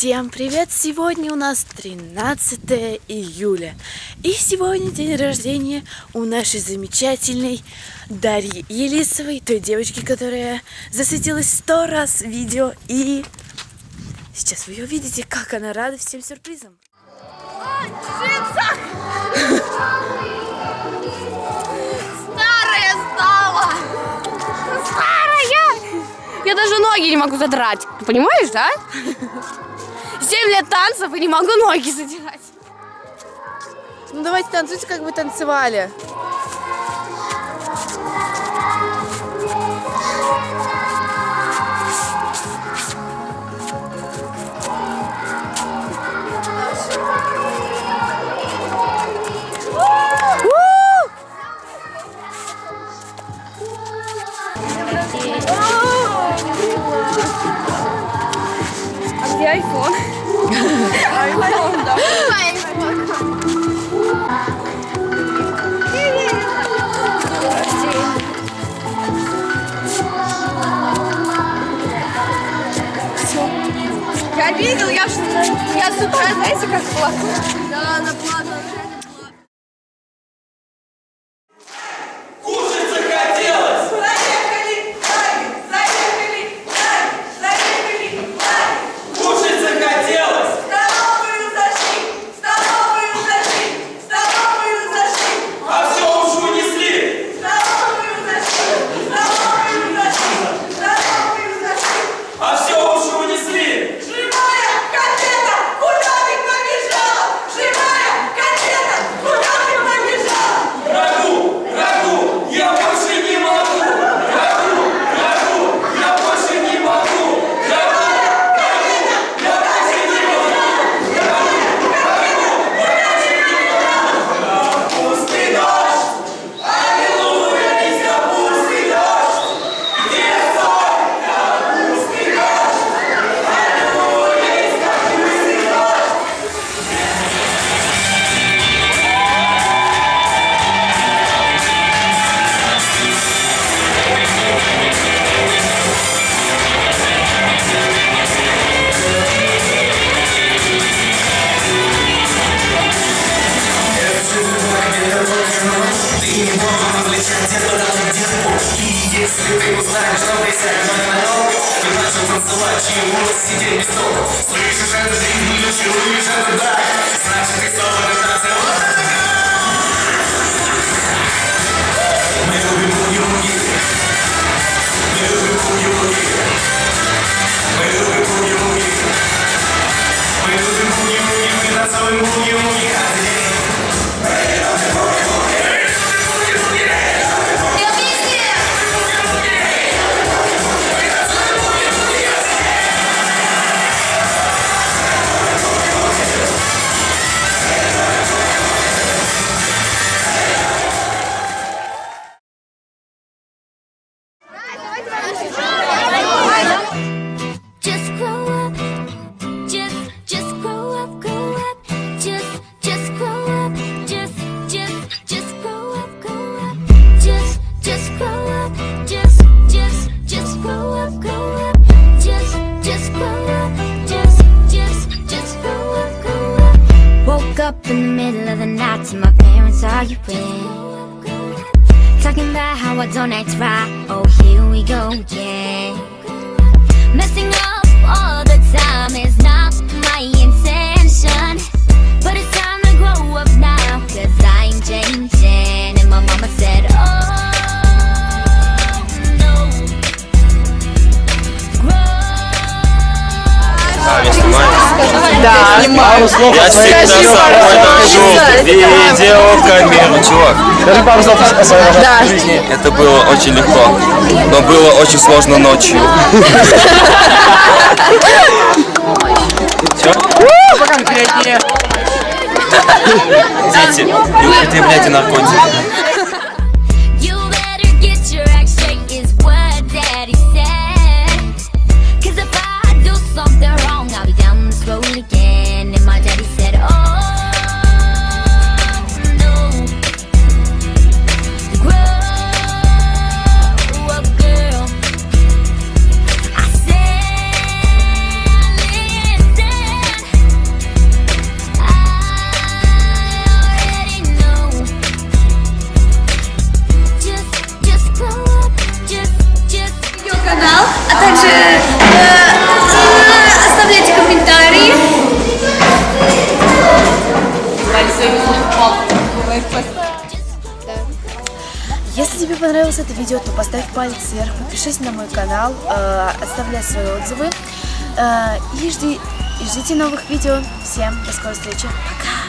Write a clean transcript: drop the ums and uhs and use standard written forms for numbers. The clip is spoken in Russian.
Всем привет! Сегодня у нас 13 июля. И сегодня день рождения у нашей замечательной Дарьи Елисовой, той девочки, которая засветилась 100 раз в видео. И сейчас вы ее видите, как она рада всем сюрпризам. Старая стала! Старая! Я даже ноги не могу задрать. Ты понимаешь, да? 7 лет танцев и не могу ноги задирать. Ну давайте танцуйте, как вы танцевали. А где айфон? Я видел, я с утра, знаете, как плакала? Да, она плакала. Кушать захотелось! Кушать захотелось! А все уж унесли! А все уж унесли! Рагу! Рагу! Я больше не могу! Рагу! Рагу! Я больше не могу! Рагу! Рагу! Я больше не могу! Капустный дождь! Аллилуйя! Из капустный дождь! Где соль? Капустный дождь! Аллилуйя! Из капустный дождь! Если ты узнаешь, что присядь на ногу, ты начал танцевать, чего сидеть без толку. Слышишь эту жизнь, чуешь эту даль, значит ты снова танцевать. Мы любим буги-буги, мы любим буги-буги, мы любим буги-буги, мы любим буги-буги, мы танцуем буги-буги каждый день. Just grow up, just grow up, grow up, just grow up, just grow up, grow up, just grow up, just grow up, grow up, just grow up, just grow up, grow up. Woke up in the middle of the night to my parents arguing, talking about how I don't act right. Oh, here we go again. Messing up all the time is not my intention, but it's time to grow up now, 'cause I'm changing. And my mama said, oh, no, Я Да. всегда с собой ношу видеокамеру, чувак. Скажи пару слов о своей жизни. Это было очень легко, но было очень сложно ночью. Чё? Поконкретнее. Дети, не употребляйте наркотики. you better get your act straight is what daddy said, 'cause if I do something wrong I'll be down this road again. And my daddy said, oh, no, grow up, girl. I said, listen. Если тебе понравилось это видео, то поставь палец вверх, подпишись на мой канал, оставляй свои отзывы и ждите новых видео. Всем до скорой встречи. Пока!